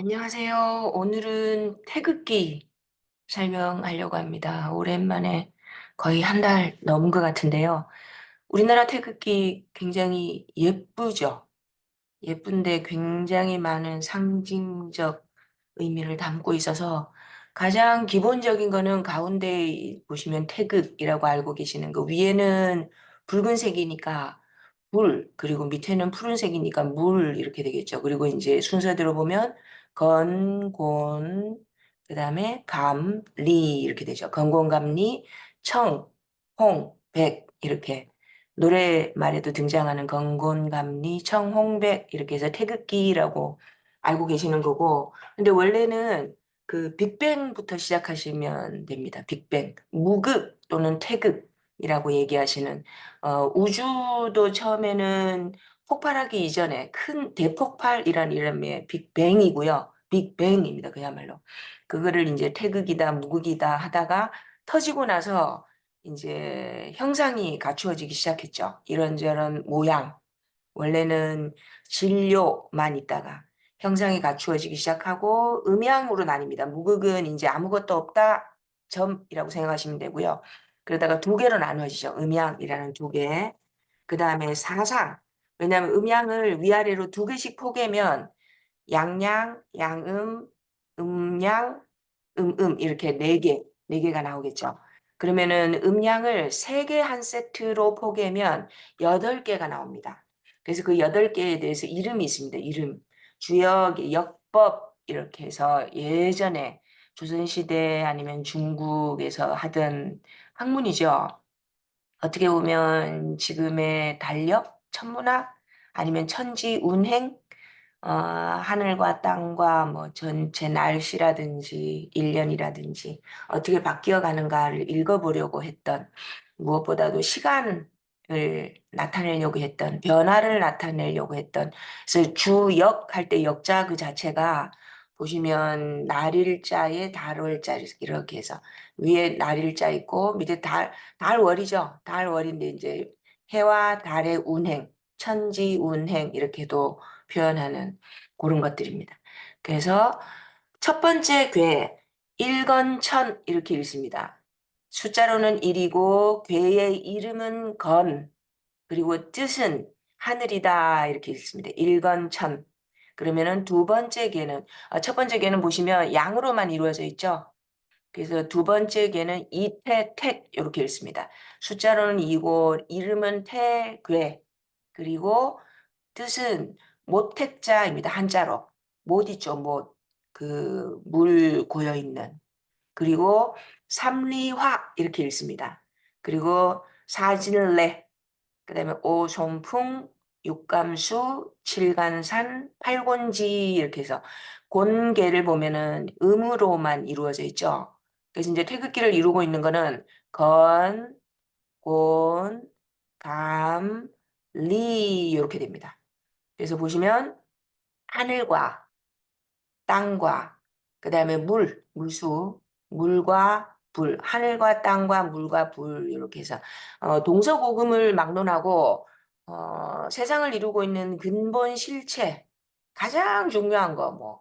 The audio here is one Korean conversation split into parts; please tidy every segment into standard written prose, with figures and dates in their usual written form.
안녕하세요. 오늘은 태극기 설명하려고 합니다. 오랜만에 거의 한 달 넘은 것 같은데요. 우리나라 태극기 굉장히 예쁘죠? 예쁜데 굉장히 많은 상징적 의미를 담고 있어서 가장 기본적인 거는 가운데 보시면 태극이라고 알고 계시는 거 위에는 붉은색이니까 불, 그리고 밑에는 푸른색이니까 물 이렇게 되겠죠. 그리고 이제 순서대로 보면 건, 곤, 그다음에 감, 리 이렇게 되죠. 건곤감리, 청, 홍, 백 이렇게 노래말에도 등장하는 건곤감리, 청, 홍, 백 이렇게 해서 태극기라고 알고 계시는 거고. 근데 원래는 그 빅뱅부터 시작하시면 됩니다. 빅뱅, 무극 또는 태극이라고 얘기하시는 우주도 처음에는 폭발하기 이전에 큰 대폭발이라는 이름의 빅뱅이고요. 빅뱅입니다. 그야말로. 그거를 이제 태극이다, 무극이다 하다가 터지고 나서 이제 형상이 갖추어지기 시작했죠. 이런저런 모양. 원래는 진료만 있다가 형상이 갖추어지기 시작하고 음양으로 나뉩니다. 무극은 이제 아무것도 없다, 점이라고 생각하시면 되고요. 그러다가 두 개로 나눠지죠. 음양이라는 두 개. 그 다음에 사상. 왜냐하면 음양을 위아래로 두 개씩 포개면 양양, 양음, 음양, 이렇게 네 개가 나오겠죠. 그러면은 음양을 세 개 한 세트로 포개면 여덟 개가 나옵니다. 그래서 그 여덟 개에 대해서 이름이 있습니다. 이름. 주역, 역법 이렇게 해서 예전에 조선시대 아니면 중국에서 하던 학문이죠. 어떻게 보면 지금의 달력, 천문학 아니면 천지운행, 하늘과 땅과 뭐 전체 날씨라든지 일년이라든지 어떻게 바뀌어 가는가를 읽어보려고 했던, 무엇보다도 시간을 나타내려고 했던, 변화를 나타내려고 했던. 그래서 주역 할 때 역자 그 자체가 보시면 날일자에 달월자 이렇게 해서 위에 날일자 있고 밑에 달월이죠. 달월인데 이제 해와 달의 운행, 천지운행 이렇게도 표현하는 그런 것들입니다. 그래서 첫 번째 괴, 일건천 이렇게 읽습니다. 숫자로는 1이고 괴의 이름은 건, 그리고 뜻은 하늘이다 이렇게 읽습니다. 일건천. 그러면은 두 번째 괴는, 첫 번째 괴는 보시면 양으로만 이루어져 있죠. 그래서 두 번째 개는 이태택 이렇게 읽습니다. 숫자로는 2고 이름은 태괴, 그리고 뜻은 못택자입니다. 한자로. 못 있죠. 못. 그 물 고여 있는. 그리고 삼리화 이렇게 읽습니다. 그리고 사진래, 그다음에 오송풍, 육감수, 칠간산, 팔곤지 이렇게 해서 곤계를 보면은 음으로만 이루어져 있죠. 그래서 이제 태극기를 이루고 있는 거는 건, 곤, 감, 리 이렇게 됩니다. 그래서 보시면 하늘과 땅과 그다음에 물수, 물과 불, 하늘과 땅과 물과 불 이렇게 해서 동서고금을 막론하고 세상을 이루고 있는 근본 실체, 가장 중요한 거 뭐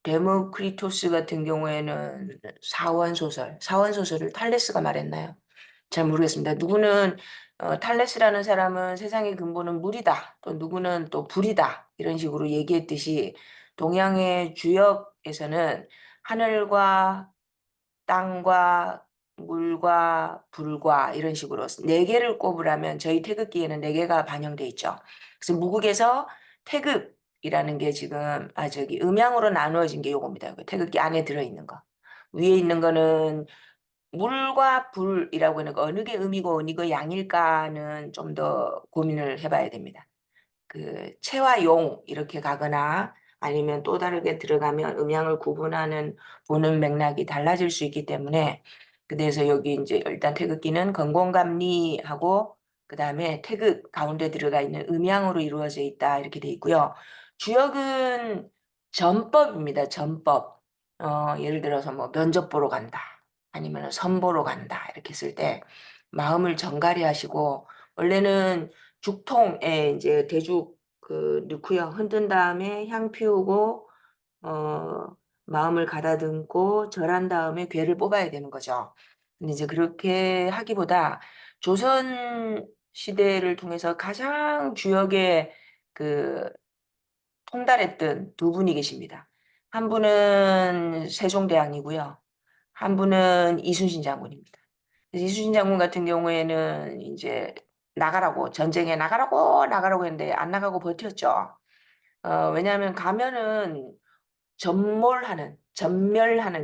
데모크리토스 같은 경우에는 사원소설을 탈레스가 말했나요? 잘 모르겠습니다. 누구는 탈레스라는 사람은 세상의 근본은 물이다. 또 누구는 또 불이다. 이런 식으로 얘기했듯이 동양의 주역에서는 하늘과 땅과 물과 불과 이런 식으로 네 개를 꼽으라면 저희 태극기에는 네 개가 반영돼 있죠. 그래서 무국에서 태극이라는 게 지금 저기 음양으로 나누어진 게 요겁니다. 그 태극기 안에 들어있는 거. 위에 있는 거는 물과 불이라고 하는 거 어느 게 음이고 어느 게 양일까는 좀 더 고민을 해봐야 됩니다. 그 채와 용 이렇게 가거나 아니면 또 다르게 들어가면 음양을 구분하는 보는 맥락이 달라질 수 있기 때문에, 그래서 여기 이제 일단 태극기는 건공감리하고 그 다음에 태극 가운데 들어가 있는 음양으로 이루어져 있다 이렇게 돼 있고요. 주역은 전법입니다. 전법. 예를 들어서 뭐 면접 보러 간다 아니면 선보러 간다 이렇게 쓸 때 마음을 정갈히 하시고, 원래는 죽통에 이제 대죽 그 넣고요. 흔든 다음에 향 피우고 마음을 가다듬고 절한 다음에 괴를 뽑아야 되는 거죠. 근데 이제 그렇게 하기보다 조선 시대를 통해서 가장 주역의 그 통달했던 두 분이 계십니다. 한 분은 세종대왕이고요. 한 분은 이순신 장군입니다. 그래서 이순신 장군 같은 경우에는 이제 나가라고 전쟁에 나가라고 했는데 안 나가고 버텼죠. 왜냐하면 가면은 전멸하는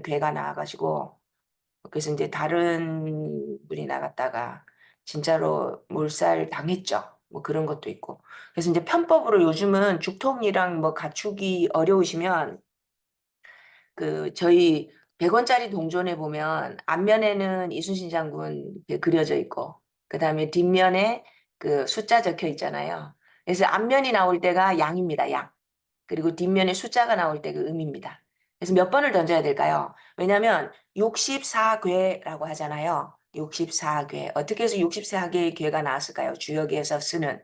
괴가 나와가지고 그래서 이제 다른 분이 나갔다가 진짜로 몰살 당했죠. 뭐 그런 것도 있고. 그래서 이제 편법으로 요즘은 죽통이랑 뭐 갖추기 어려우시면 저희 100원짜리 동전에 보면 앞면에는 이순신 장군 그려져 있고 그다음에 뒷면에 그 숫자 적혀 있잖아요. 그래서 앞면이 나올 때가 양입니다. 양. 그리고 뒷면에 숫자가 나올 때 그 음입니다. 그래서 몇 번을 던져야 될까요? 왜냐하면 64괴라고 하잖아요. 64괴. 어떻게 해서 64개의 괴가 나왔을까요? 주역에서 쓰는.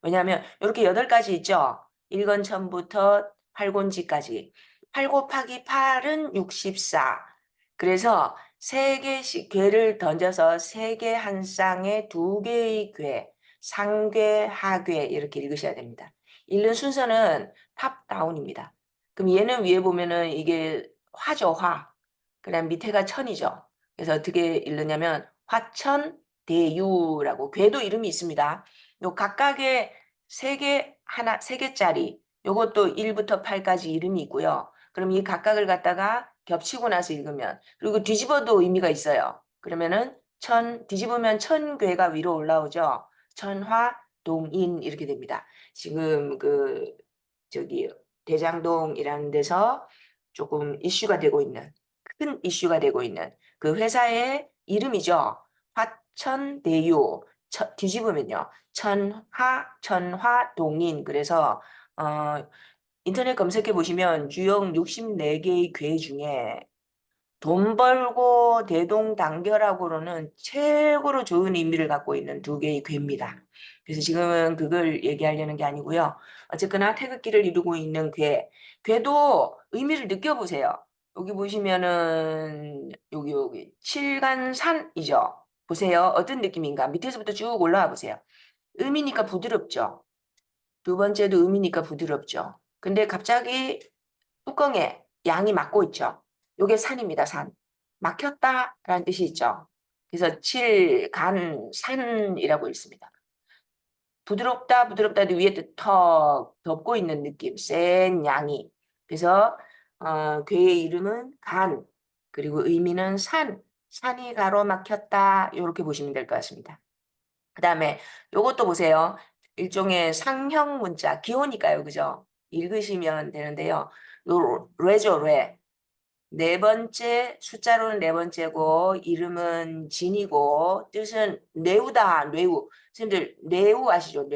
왜냐하면 이렇게 8가지 있죠. 일건천부터 팔곤지까지. 8 곱하기 8은 64. 그래서 3개씩 괴를 던져서 3개 한 쌍에 2개의 괴, 상괴, 하괴 이렇게 읽으셔야 됩니다. 읽는 순서는 탑다운입니다. 그럼 얘는 위에 보면은 이게 화죠, 화. 그다음 밑에가 천이죠. 그래서 어떻게 읽느냐면 화천대유라고 궤도 이름이 있습니다. 요 각각의 세 개짜리 요것도 1부터 8까지 이름이 있고요. 그럼 이 각각을 갖다가 겹치고 나서 읽으면 그리고 뒤집어도 의미가 있어요. 그러면은 뒤집으면 천괴가 위로 올라오죠. 천화 동인 이렇게 됩니다. 지금 저기 대장동이라는 데서 조금 이슈가 되고 있는 큰 이슈가 되고 있는 그 회사의 이름이죠. 화천대유 뒤집으면요. 천화동인 그래서 인터넷 검색해 보시면 주역 64개의 괴 중에 돈 벌고 대동단결하고로는 최고로 좋은 의미를 갖고 있는 2개의 괴입니다. 그래서 지금은 그걸 얘기하려는 게 아니고요. 어쨌거나 태극기를 이루고 있는 괴. 괴도 의미를 느껴보세요. 여기 보시면은 여기 칠간산이죠. 보세요. 어떤 느낌인가? 밑에서부터 쭉 올라와 보세요. 음이니까 부드럽죠. 두 번째도 음이니까 부드럽죠. 근데 갑자기 뚜껑에 양이 막고 있죠. 요게 산입니다, 산. 막혔다라는 뜻이 있죠. 그래서 산이라고 읽습니다. 부드럽다, 부드럽다 위에 턱 덮고 있는 느낌, 센 양이. 그래서 괴의 이름은 간, 그리고 의미는 산이 가로막혔다 이렇게 보시면 될 것 같습니다. 그 다음에 요것도 보세요. 일종의 상형 문자, 기호니까요, 그죠? 읽으시면 되는데요. 요 레죠, 레. 네 번째, 숫자로는 네 번째고, 이름은 진이고, 뜻은 뇌우다, 뇌우. 선생님들, 뇌우 아시죠?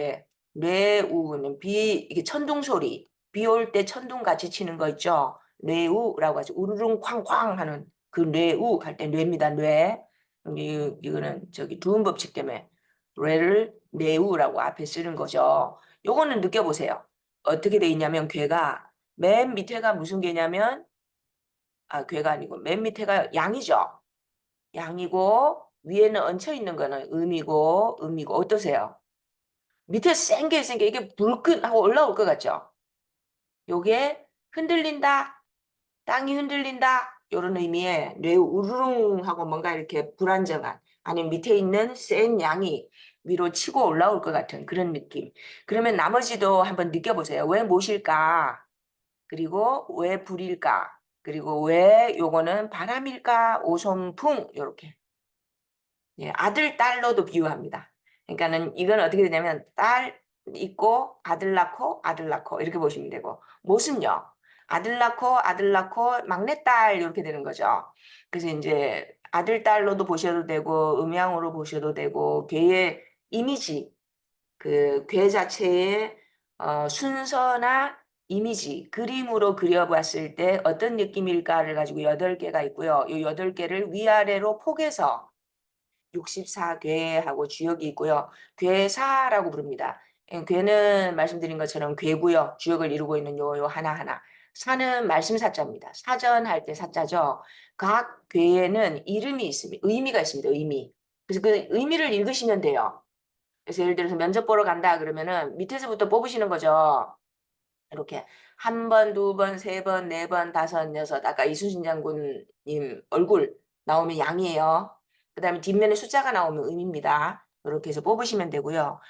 뇌우는 이게 천둥 소리. 비 올 때 천둥 같이 치는 거 있죠? 뇌우라고 하죠. 우르릉 쾅쾅 하는 그 뇌우 할 때 뇌입니다, 뇌. 이거는 두음 법칙 때문에 뇌를 뇌우라고 앞에 쓰는 거죠. 요거는 느껴보세요. 어떻게 돼 있냐면, 괴가, 맨 밑에가 무슨 괴냐면, 괴가 아니고 맨 밑에가 양이죠. 양이고 위에는 얹혀 있는 거는 음이고 어떠세요? 밑에 센 게 있으니까 이게 불끈 하고 올라올 것 같죠? 요게 흔들린다, 땅이 흔들린다 이런 의미의 뇌 우르릉 하고 뭔가 이렇게 불안정한 아니면 밑에 있는 센 양이 위로 치고 올라올 것 같은 그런 느낌. 그러면 나머지도 한번 느껴보세요. 왜 못일까? 그리고 왜 불일까? 그리고 왜 요거는 바람일까? 오손풍 요렇게. 예, 아들 딸로도 비유합니다. 그러니까는 이건 어떻게 되냐면 딸 있고 아들 낳고 이렇게 보시면 되고 못은요. 아들 낳고 막내딸 이렇게 되는 거죠. 그래서 이제 아들 딸로도 보셔도 되고 음양으로 보셔도 되고 괴의 이미지 괴 자체의 순서나 이미지, 그림으로 그려봤을 때 어떤 느낌일까를 가지고 8개가 있고요. 이 8개를 위아래로 폭해서 64괴하고 주역이 있고요. 괴사라고 부릅니다. 괴는 말씀드린 것처럼 괴고요. 주역을 이루고 있는 요 하나하나. 사는 말씀 사자입니다. 사전할 때 사자죠. 각 괴에는 이름이 있습니다. 의미가 있습니다. 의미. 그래서 그 의미를 읽으시면 돼요. 그래서 예를 들어서 면접 보러 간다 그러면은 밑에서부터 뽑으시는 거죠. 이렇게 한 번, 두 번, 세 번, 네 번, 다섯, 여섯. 아까 이순신 장군님 얼굴 나오면 양이에요. 그다음에 뒷면에 숫자가 나오면 음입니다. 이렇게 해서 뽑으시면 되고요.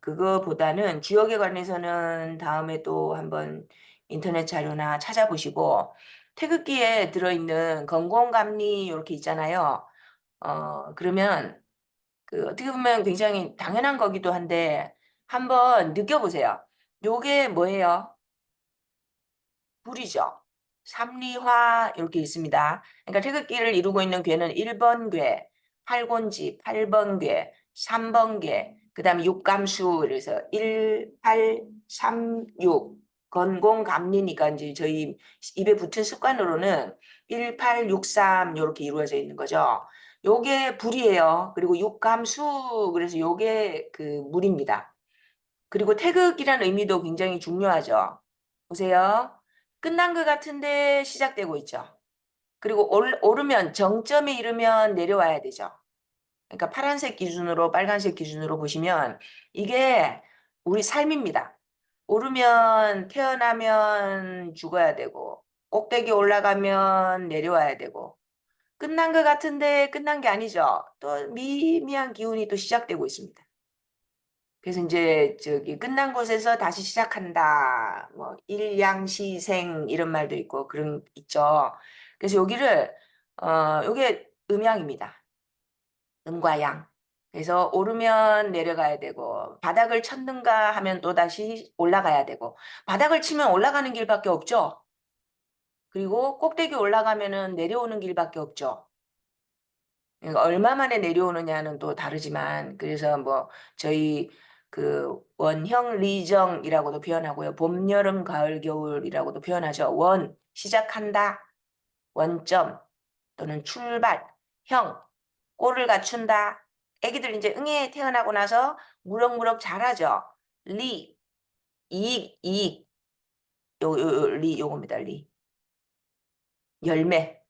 그거보다는 주역에 관해서는 다음에 또 한번 인터넷 자료나 찾아보시고 태극기에 들어있는 건공감리 이렇게 있잖아요. 그러면 그 어떻게 보면 굉장히 당연한 거기도 한데 한번 느껴보세요. 요게 뭐예요? 불이죠. 삼리화 이렇게 있습니다. 그러니까 태극기를 이루고 있는 괴는 1번 괴, 팔곤지, 8번 괴, 3번 괴, 그 다음에 육감수 그래서 1, 8, 3, 6 건공감리니까 이제 저희 입에 붙은 습관으로는 1, 8, 6, 3 이렇게 이루어져 있는 거죠. 요게 불이에요. 그리고 육감수 그래서 요게 그 물입니다. 그리고 태극이라는 의미도 굉장히 중요하죠. 보세요. 끝난 것 같은데 시작되고 있죠. 그리고 오르면 정점에 이르면 내려와야 되죠. 그러니까 파란색 기준으로 빨간색 기준으로 보시면 이게 우리 삶입니다. 오르면 태어나면 죽어야 되고 꼭대기 올라가면 내려와야 되고 끝난 것 같은데 끝난 게 아니죠. 또 미미한 기운이 또 시작되고 있습니다. 그래서 이제 저기 끝난 곳에서 다시 시작한다. 뭐 일양시생 이런 말도 있고 그런 있죠. 그래서 여기를 요게 음양입니다. 음과 양. 그래서 오르면 내려가야 되고 바닥을 쳤는가 하면 또 다시 올라가야 되고 바닥을 치면 올라가는 길밖에 없죠. 그리고 꼭대기 올라가면은 내려오는 길밖에 없죠. 그러니까 얼마 만에 내려오느냐는 또 다르지만 그래서 뭐 저희 그 원형 리정이라고도 표현하고요. 봄, 여름, 가을, 겨울이라고도 표현하죠. 원 시작한다. 원점 또는 출발. 형 꼴을 갖춘다. 애기들 이제 응애 태어나고 나서 무럭무럭 자라죠. 리 이익 이익 리 요겁니다. 리 열매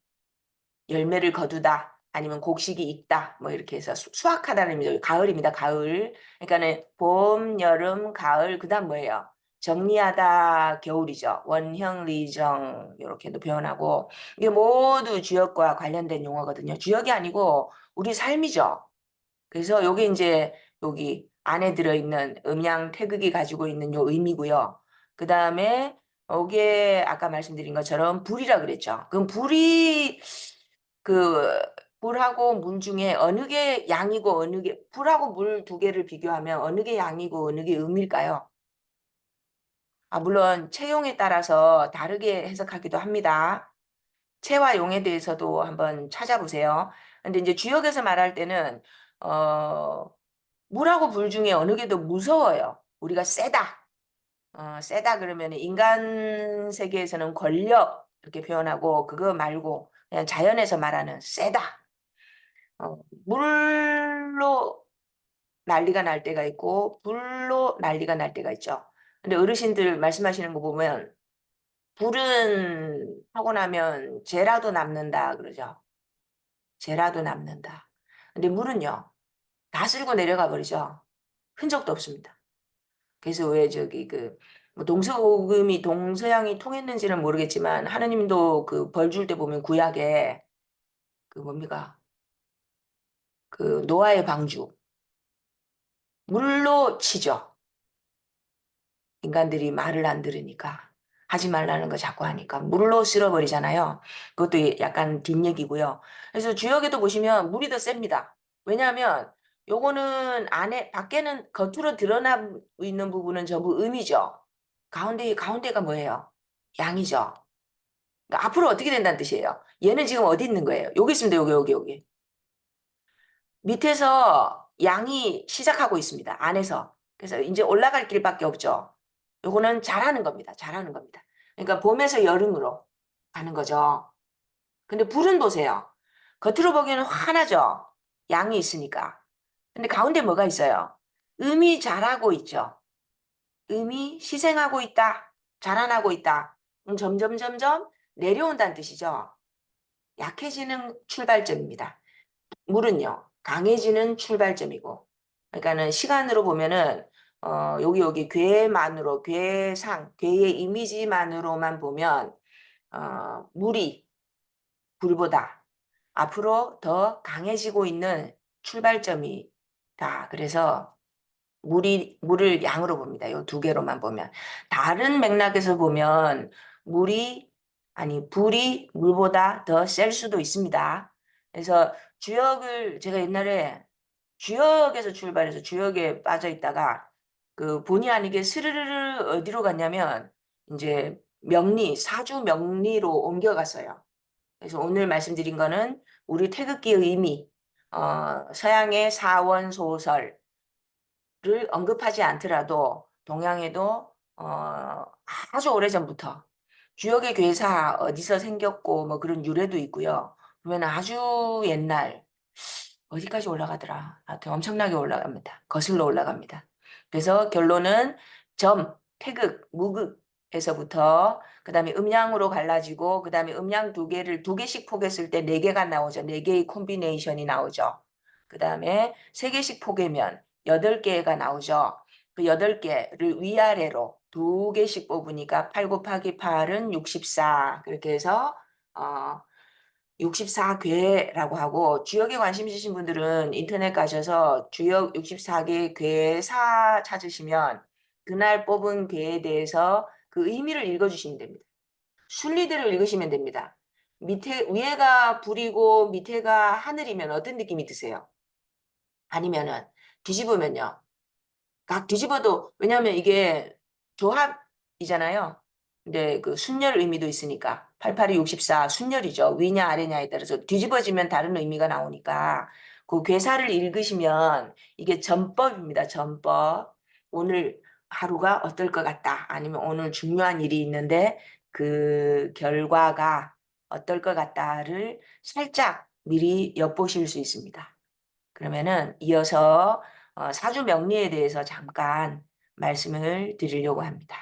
열매를 거두다 아니면 곡식이 익다 뭐 이렇게 해서 수확하다는 의미죠. 가을입니다. 가을. 그러니까는 봄, 여름, 가을 그다음 뭐예요? 정리하다 겨울이죠. 원형 리정 이렇게도 표현하고 이게 모두 주역과 관련된 용어거든요. 주역이 아니고 우리 삶이죠. 그래서 요게 이제 여기 안에 들어있는 음양 태극이 가지고 있는 요 의미고요. 그 다음에 요게 아까 말씀드린 것처럼 불이라 그랬죠. 그럼 불이 그 불하고 물 중에 어느 게 양이고 어느 게 불하고 물 두 개를 비교하면 어느 게 양이고 어느 게 음일까요? 물론 체용에 따라서 다르게 해석하기도 합니다. 체와 용에 대해서도 한번 찾아보세요. 근데 이제 주역에서 말할 때는 어 물하고 불 중에 어느 게 더 무서워요. 우리가 세다. 세다 그러면 인간 세계에서는 권력 이렇게 표현하고 그거 말고 그냥 자연에서 말하는 세다. 물로 난리가 날 때가 있고 불로 난리가 날 때가 있죠. 근데 어르신들 말씀하시는 거 보면 불은 하고 나면 재라도 남는다 그러죠. 재라도 남는다. 근데 물은요. 다 쓸고 내려가 버리죠. 흔적도 없습니다. 그래서 왜 저기 뭐 동서고금이 동서양이 통했는지는 모르겠지만 하느님도 그 벌 줄 때 보면 구약에 그 뭡니까? 그 노아의 방주 물로 치죠. 인간들이 말을 안 들으니까 하지 말라는 거 자꾸 하니까 물로 쓸어버리잖아요. 그것도 약간 뒷얘기고요. 그래서 주역에도 보시면 물이 더 셉니다. 왜냐하면 요거는 안에 밖에는 겉으로 드러나고 있는 부분은 전부 음이죠. 가운데가 뭐예요? 양이죠. 그러니까 앞으로 어떻게 된다는 뜻이에요. 얘는 지금 어디 있는 거예요? 여기 있습니다. 여기. 밑에서 양이 시작하고 있습니다. 안에서. 그래서 이제 올라갈 길밖에 없죠. 요거는 잘하는 겁니다. 잘하는 겁니다. 그러니까 봄에서 여름으로 가는 거죠. 근데 불은 보세요. 겉으로 보기에는 환하죠. 양이 있으니까. 근데 가운데 뭐가 있어요? 음이 자라고 있죠. 음이 희생하고 있다. 자라나고 있다. 점점 내려온다는 뜻이죠. 약해지는 출발점입니다. 물은요, 강해지는 출발점이고. 그러니까는 시간으로 보면은 여기 괴만으로 괴상, 괴의 이미지만으로만 보면 물이 불보다 앞으로 더 강해지고 있는 출발점이다. 그래서 물을 양으로 봅니다. 요 두 개로만 보면. 다른 맥락에서 보면 불이 물보다 더 셀 수도 있습니다. 그래서 주역을 제가 옛날에 주역에서 출발해서 주역에 빠져 있다가 그 본의 아니게 스르르르 어디로 갔냐면 이제 사주 명리로 옮겨갔어요. 그래서 오늘 말씀드린 거는 우리 태극기의 의미, 서양의 사원 소설을 언급하지 않더라도 동양에도 아주 오래전부터 주역의 괴사 어디서 생겼고 뭐 그런 유래도 있고요. 그러면 아주 옛날 어디까지 올라가더라. 하여튼 엄청나게 올라갑니다. 거슬러 올라갑니다. 그래서 결론은 태극, 무극에서부터 그다음에 음양으로 갈라지고 그다음에 음양 두 개씩 포개했을 때 네 개가 나오죠. 네 개의 콤비네이션이 나오죠. 그다음에 세 개씩 포개면 여덟 개가 나오죠. 그 여덟 개를 위아래로 두 개씩 뽑으니까 8 곱하기 8은 64. 그렇게 해서 64괴라고 하고 주역에 관심 있으신 분들은 인터넷 가셔서 주역 64개 괴사 찾으시면 그날 뽑은 괴에 대해서 그 의미를 읽어주시면 됩니다. 순리대로 읽으시면 됩니다. 위에가 불이고 밑에가 하늘이면 어떤 느낌이 드세요? 아니면은 뒤집으면요. 각 뒤집어도 왜냐하면 이게 조합이잖아요. 근데 그 순열 의미도 있으니까 88이 64 순열이죠. 위냐 아래냐에 따라서 뒤집어지면 다른 의미가 나오니까 그 괴사를 읽으시면 이게 전법입니다. 전법. 오늘 하루가 어떨 것 같다. 아니면 오늘 중요한 일이 있는데 그 결과가 어떨 것 같다를 살짝 미리 엿보실 수 있습니다. 그러면은 이어서 사주 명리에 대해서 잠깐 말씀을 드리려고 합니다.